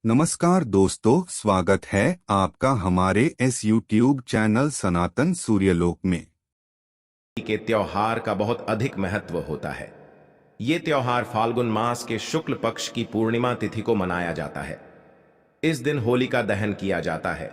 नमस्कार दोस्तों, स्वागत है आपका हमारे इस YouTube चैनल सनातन सूर्यलोक में। के त्योहार का बहुत अधिक महत्व होता है। ये त्योहार फाल्गुन मास के शुक्ल पक्ष की पूर्णिमा तिथि को मनाया जाता है। इस दिन होलिका दहन किया जाता है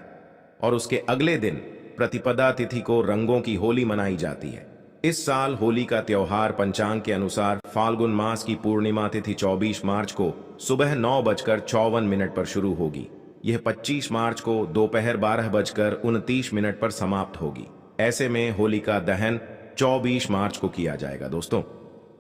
और उसके अगले दिन प्रतिपदा तिथि को रंगों की होली मनाई जाती है। इस साल होली का त्योहार पंचांग के अनुसार फाल्गुन मास की पूर्णिमा तिथि 24 मार्च को सुबह 9:54 पर शुरू होगी। यह 25 मार्च को दोपहर 12:29 पर समाप्त होगी। ऐसे में होलिका दहन 24 मार्च को किया जाएगा। दोस्तों,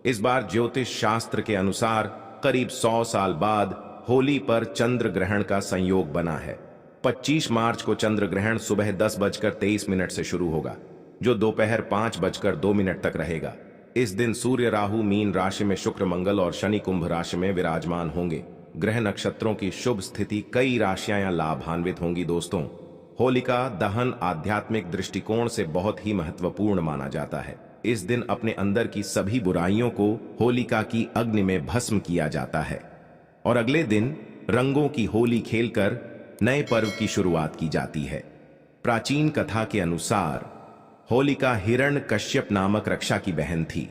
इस बार ज्योतिष शास्त्र के अनुसार करीब 100 साल बाद होली पर चंद्र ग्रहण का संयोग बना है। 25 मार्च को चंद्र ग्रहण सुबह 10:23 से शुरू होगा, जो दोपहर 5:02 तक रहेगा। इस दिन सूर्य राहु मीन राशि में, शुक्र मंगल और शनि कुंभ राशि में विराजमान होंगे। ग्रह नक्षत्रों की शुभ स्थिति, कई राशियां लाभान्वित होंगी। दोस्तों, होलिका दहन आध्यात्मिक दृष्टिकोण से बहुत ही महत्वपूर्ण माना जाता है। इस दिन अपने अंदर की सभी बुराइयों को होलिका की अग्नि में भस्म किया जाता है और अगले दिन रंगों की होली खेलकर नए पर्व की शुरुआत की जाती है। प्राचीन कथा के अनुसार होलिका हिरण्यकश्यप नामक रक्षा की बहन थी।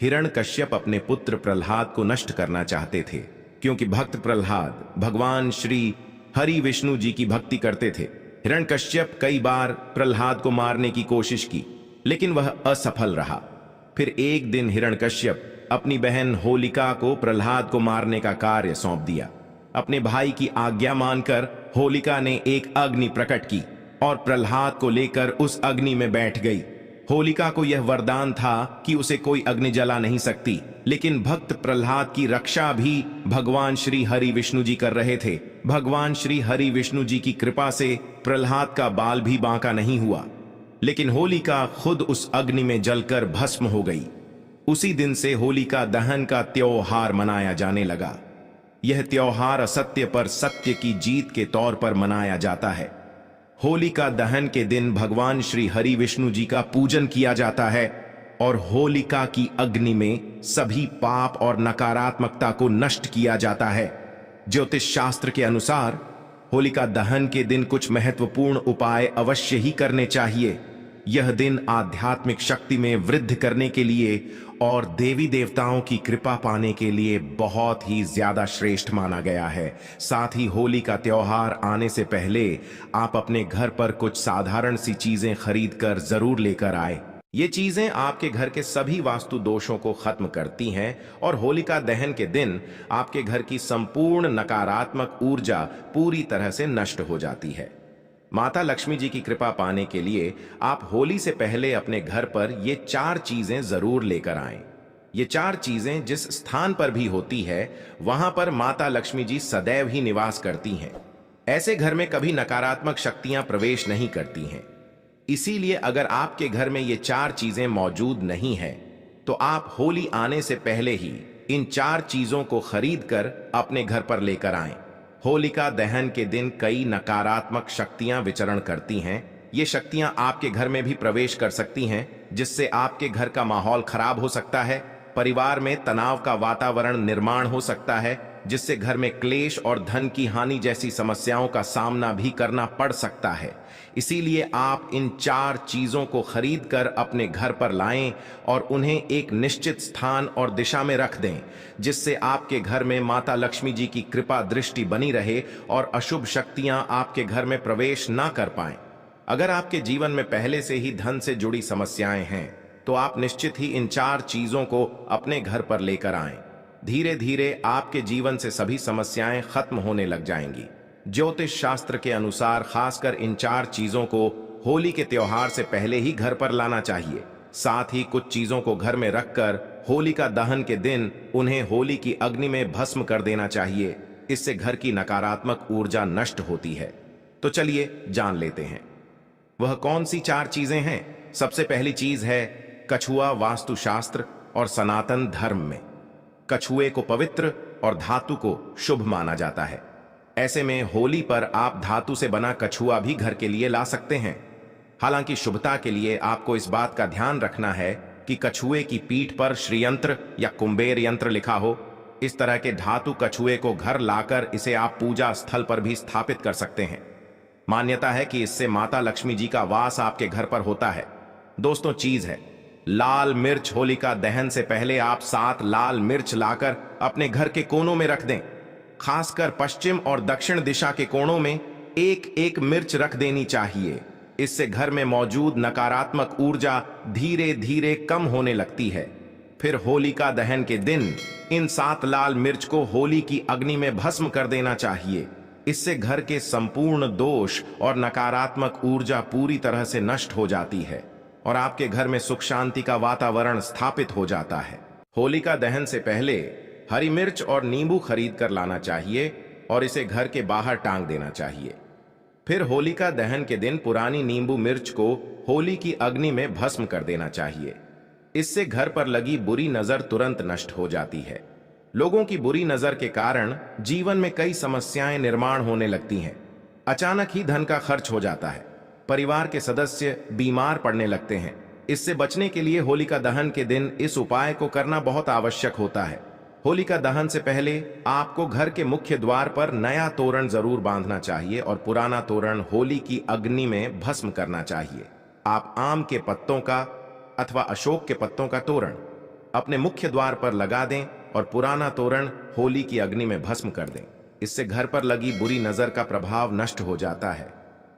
हिरण्यकश्यप अपने पुत्र प्रहलाद को नष्ट करना चाहते थे, क्योंकि भक्त प्रहलाद भगवान श्री हरि विष्णु जी की भक्ति करते थे। हिरण्यकश्यप कई बार प्रहलाद को मारने की कोशिश की, लेकिन वह असफल रहा। फिर एक दिन हिरण्यकश्यप अपनी बहन होलिका को प्रहलाद को मारने का कार्य सौंप दिया। अपने भाई की आज्ञा मानकर होलिका ने एक अग्नि प्रकट की और प्रहलाद को लेकर उस अग्नि में बैठ गई। होलिका को यह वरदान था कि उसे कोई अग्नि जला नहीं सकती, लेकिन भक्त प्रहलाद की रक्षा भी भगवान श्री हरि विष्णु जी कर रहे थे। भगवान श्री हरि विष्णु जी की कृपा से प्रहलाद का बाल भी बांका नहीं हुआ, लेकिन होलिका खुद उस अग्नि में जलकर भस्म हो गई। उसी दिन से होलिका दहन का त्योहार मनाया जाने लगा। यह त्योहार असत्य पर सत्य की जीत के तौर पर मनाया जाता है। होलिका दहन के दिन भगवान श्री हरि विष्णु जी का पूजन किया जाता है और होलिका की अग्नि में सभी पाप और नकारात्मकता को नष्ट किया जाता है। ज्योतिष शास्त्र के अनुसार होलिका दहन के दिन कुछ महत्वपूर्ण उपाय अवश्य ही करने चाहिए। यह दिन आध्यात्मिक शक्ति में वृद्धि करने के लिए और देवी देवताओं की कृपा पाने के लिए बहुत ही ज्यादा श्रेष्ठ माना गया है। साथ ही होली का त्योहार आने से पहले आप अपने घर पर कुछ साधारण सी चीजें खरीद कर जरूर लेकर आए। ये चीजें आपके घर के सभी वास्तु दोषों को खत्म करती हैं और होलिका दहन के दिन आपके घर की संपूर्ण नकारात्मक ऊर्जा पूरी तरह से नष्ट हो जाती है। माता लक्ष्मी जी की कृपा पाने के लिए आप होली से पहले अपने घर पर ये 4 चीजें जरूर लेकर आएं। ये 4 चीजें जिस स्थान पर भी होती है, वहां पर माता लक्ष्मी जी सदैव ही निवास करती हैं। ऐसे घर में कभी नकारात्मक शक्तियां प्रवेश नहीं करती हैं। इसीलिए अगर आपके घर में ये 4 चीजें मौजूद नहीं है, तो आप होली आने से पहले ही इन 4 चीजों को खरीद कर अपने घर पर लेकर आएं। होलिका दहन के दिन कई नकारात्मक शक्तियां विचरण करती हैं। ये शक्तियां आपके घर में भी प्रवेश कर सकती हैं, जिससे आपके घर का माहौल खराब हो सकता है। परिवार में तनाव का वातावरण निर्माण हो सकता है, जिससे घर में क्लेश और धन की हानि जैसी समस्याओं का सामना भी करना पड़ सकता है। इसीलिए आप इन 4 चीजों को खरीद कर अपने घर पर लाएं और उन्हें एक निश्चित स्थान और दिशा में रख दें, जिससे आपके घर में माता लक्ष्मी जी की कृपा दृष्टि बनी रहे और अशुभ शक्तियां आपके घर में प्रवेश ना कर पाएं। अगर आपके जीवन में पहले से ही धन से जुड़ी समस्याएं हैं, तो आप निश्चित ही इन 4 चीजों को अपने घर पर लेकर आएं। धीरे धीरे आपके जीवन से सभी समस्याएं खत्म होने लग जाएंगी। ज्योतिष शास्त्र के अनुसार खासकर इन 4 चीजों को होली के त्योहार से पहले ही घर पर लाना चाहिए। साथ ही कुछ चीजों को घर में रखकर होलिका दहन के दिन उन्हें होली की अग्नि में भस्म कर देना चाहिए। इससे घर की नकारात्मक ऊर्जा नष्ट होती है। तो चलिए जान लेते हैं वह कौन सी 4 चीजें हैं। सबसे पहली चीज है कछुआ। वास्तुशास्त्र और सनातन धर्म में कछुए को पवित्र और धातु को शुभ माना जाता है। ऐसे में होली पर आप धातु से बना कछुआ भी घर के लिए ला सकते हैं। हालांकि शुभता के लिए आपको इस बात का ध्यान रखना है कि कछुए की पीठ पर श्रीयंत्र या कुंबेर यंत्र लिखा हो। इस तरह के धातु कछुए को घर लाकर इसे आप पूजा स्थल पर भी स्थापित कर सकते हैं। मान्यता है कि इससे माता लक्ष्मी जी का वास आपके घर पर होता है। दोस्तों, चीज है लाल मिर्च। होलिका दहन से पहले आप 7 लाल मिर्च लाकर अपने घर के कोनों में रख दें। खासकर पश्चिम और दक्षिण दिशा के कोनों में एक एक मिर्च रख देनी चाहिए। इससे घर में मौजूद नकारात्मक ऊर्जा धीरे धीरे कम होने लगती है। फिर होलिका दहन के दिन इन 7 लाल मिर्च को होली की अग्नि में भस्म कर देना चाहिए। इससे घर के संपूर्ण दोष और नकारात्मक ऊर्जा पूरी तरह से नष्ट हो जाती है और आपके घर में सुख शांति का वातावरण स्थापित हो जाता है। होलिका दहन से पहले हरी मिर्च और नींबू खरीद कर लाना चाहिए और इसे घर के बाहर टांग देना चाहिए। फिर होलिका दहन के दिन पुरानी नींबू मिर्च को होली की अग्नि में भस्म कर देना चाहिए। इससे घर पर लगी बुरी नजर तुरंत नष्ट हो जाती है। लोगों की बुरी नजर के कारण जीवन में कई समस्याएं निर्माण होने लगती हैं। अचानक ही धन का खर्च हो जाता है, परिवार के सदस्य बीमार पड़ने लगते हैं। इससे बचने के लिए होलिका दहन के दिन इस उपाय को करना बहुत आवश्यक होता है। होलिका दहन से पहले आपको घर के मुख्य द्वार पर नया तोरण जरूर बांधना चाहिए और पुराना तोरण होली की अग्नि में भस्म करना चाहिए। आप आम के पत्तों का अथवा अशोक के पत्तों का तोरण अपने मुख्य द्वार पर लगा दें और पुराना तोरण होली की अग्नि में भस्म कर दें। इससे घर पर लगी बुरी नजर का प्रभाव नष्ट हो जाता है।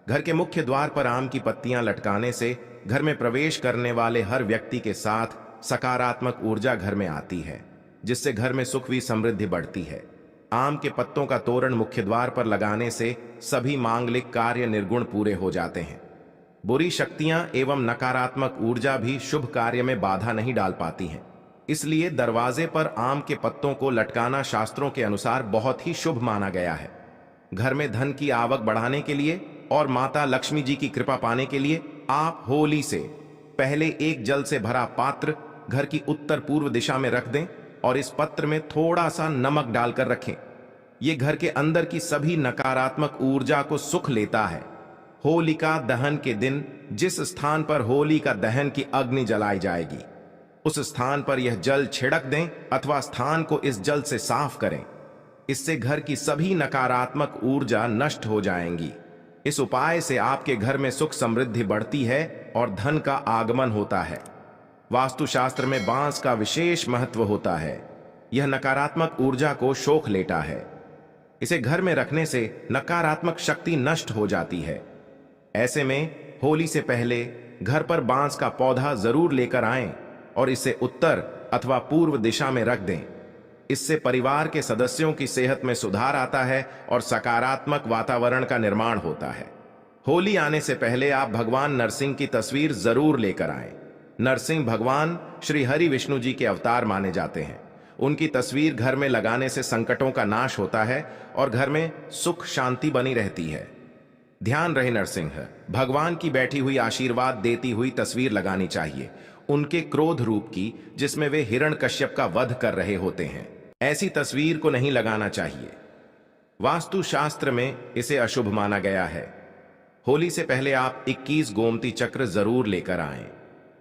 घर के मुख्य द्वार पर आम की पत्तियां लटकाने से घर में प्रवेश करने वाले हर व्यक्ति के साथ सकारात्मक ऊर्जा घर में आती है, जिससे घर में सुख व समृद्धि बढ़ती है। आम के पत्तों का तोरण मुख्य द्वार पर लगाने से सभी मांगलिक कार्य निर्गुण पूरे हो जाते हैं। बुरी शक्तियां एवं नकारात्मक ऊर्जा भी शुभ कार्य में बाधा नहीं डाल पाती हैं। इसलिए दरवाजे पर आम के पत्तों को लटकाना शास्त्रों के अनुसार बहुत ही शुभ माना गया है। घर में धन की आवक बढ़ाने के लिए और माता लक्ष्मी जी की कृपा पाने के लिए आप होली से पहले एक जल से भरा पात्र घर की उत्तर पूर्व दिशा में रख दें और इस पत्र में थोड़ा सा नमक डालकर रखें। यह घर के अंदर की सभी नकारात्मक ऊर्जा को सुख लेता है। होलिका दहन के दिन जिस स्थान पर होली का दहन की अग्नि जलाई जाएगी, उस स्थान पर यह जल छिड़क दें अथवा स्थान को इस जल से साफ करें। इससे घर की सभी नकारात्मक ऊर्जा नष्ट हो जाएंगी। इस उपाय से आपके घर में सुख समृद्धि बढ़ती है और धन का आगमन होता है। वास्तुशास्त्र में बांस का विशेष महत्व होता है। यह नकारात्मक ऊर्जा को सोख लेता है। इसे घर में रखने से नकारात्मक शक्ति नष्ट हो जाती है। ऐसे में होली से पहले घर पर बांस का पौधा जरूर लेकर आएं और इसे उत्तर अथवा पूर्व दिशा में रख दें। इससे परिवार के सदस्यों की सेहत में सुधार आता है और सकारात्मक वातावरण का निर्माण होता है। होली आने से पहले आप भगवान नरसिंह की तस्वीर जरूर लेकर आएं। नरसिंह भगवान श्री हरि विष्णु जी के अवतार माने जाते हैं। उनकी तस्वीर घर में लगाने से संकटों का नाश होता है और घर में सुख शांति बनी रहती है। ध्यान रहे, नरसिंह भगवान की बैठी हुई आशीर्वाद देती हुई तस्वीर लगानी चाहिए, उनके क्रोध रूप की, जिसमें वे हिरण्यकश्यप का वध कर रहे होते हैं। ऐसी तस्वीर को नहीं लगाना चाहिए। वास्तुशास्त्र में इसे अशुभ माना गया है। होली से पहले आप 21 गोमती चक्र जरूर लेकर आएं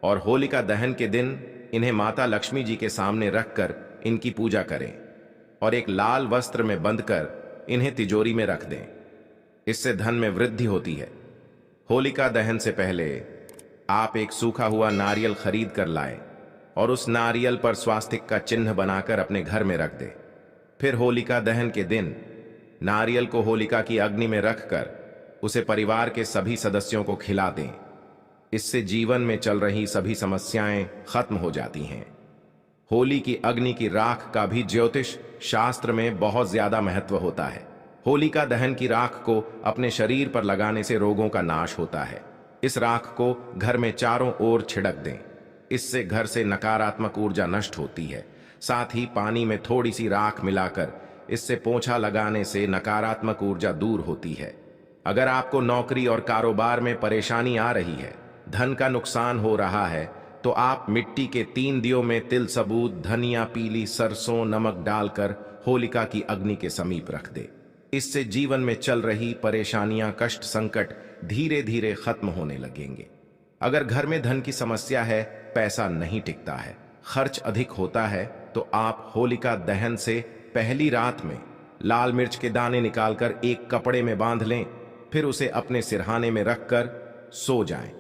और होलिका दहन के दिन इन्हें माता लक्ष्मी जी के सामने रखकर इनकी पूजा करें और एक लाल वस्त्र में बंधकर इन्हें तिजोरी में रख दें। इससे धन में वृद्धि होती है। होलिका दहन से पहले आप एक सूखा हुआ नारियल खरीद कर लाएं और उस नारियल पर स्वास्तिक का चिन्ह बनाकर अपने घर में रख दें। फिर होलिका दहन के दिन नारियल को होलिका की अग्नि में रखकर उसे परिवार के सभी सदस्यों को खिला दें। इससे जीवन में चल रही सभी समस्याएं खत्म हो जाती हैं। होली की अग्नि की राख का भी ज्योतिष शास्त्र में बहुत ज्यादा महत्व होता है। होलिका दहन की राख को अपने शरीर पर लगाने से रोगों का नाश होता है। इस राख को घर में चारों ओर छिड़क दें। इससे घर से नकारात्मक ऊर्जा नष्ट होती है। साथ ही पानी में थोड़ी सी राख मिलाकर इससे पोंछा लगाने से नकारात्मक ऊर्जा दूर होती है। अगर आपको नौकरी और कारोबार में परेशानी आ रही है, धन का नुकसान हो रहा है, तो आप मिट्टी के 3 दियों में तिल सबूत, धनिया, पीली सरसों, नमक डालकर होलिका की अग्नि के समीप रख दे। इससे जीवन में चल रही परेशानियां, कष्ट, संकट धीरे धीरे खत्म होने लगेंगे। अगर घर में धन की समस्या है, पैसा नहीं टिकता है, खर्च अधिक होता है तो आप होलिका दहन से पहली रात में लाल मिर्च के दाने निकालकर एक कपड़े में बांध लें, फिर उसे अपने सिरहाने में रखकर सो जाएं।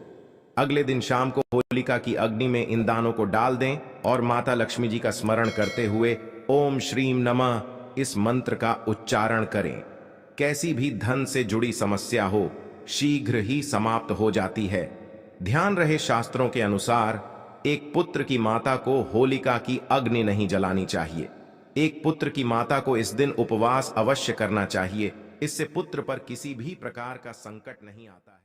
अगले दिन शाम को होलिका की अग्नि में इन दानों को डाल दें और माता लक्ष्मी जी का स्मरण करते हुए ओम श्रीम नमः इस मंत्र का उच्चारण करें। कैसी भी धन से जुड़ी समस्या हो, शीघ्र ही समाप्त हो जाती है। ध्यान रहे, शास्त्रों के अनुसार एक पुत्र की माता को होलिका की अग्नि नहीं जलानी चाहिए। एक पुत्र की माता को इस दिन उपवास अवश्य करना चाहिए। इससे पुत्र पर किसी भी प्रकार का संकट नहीं आता है।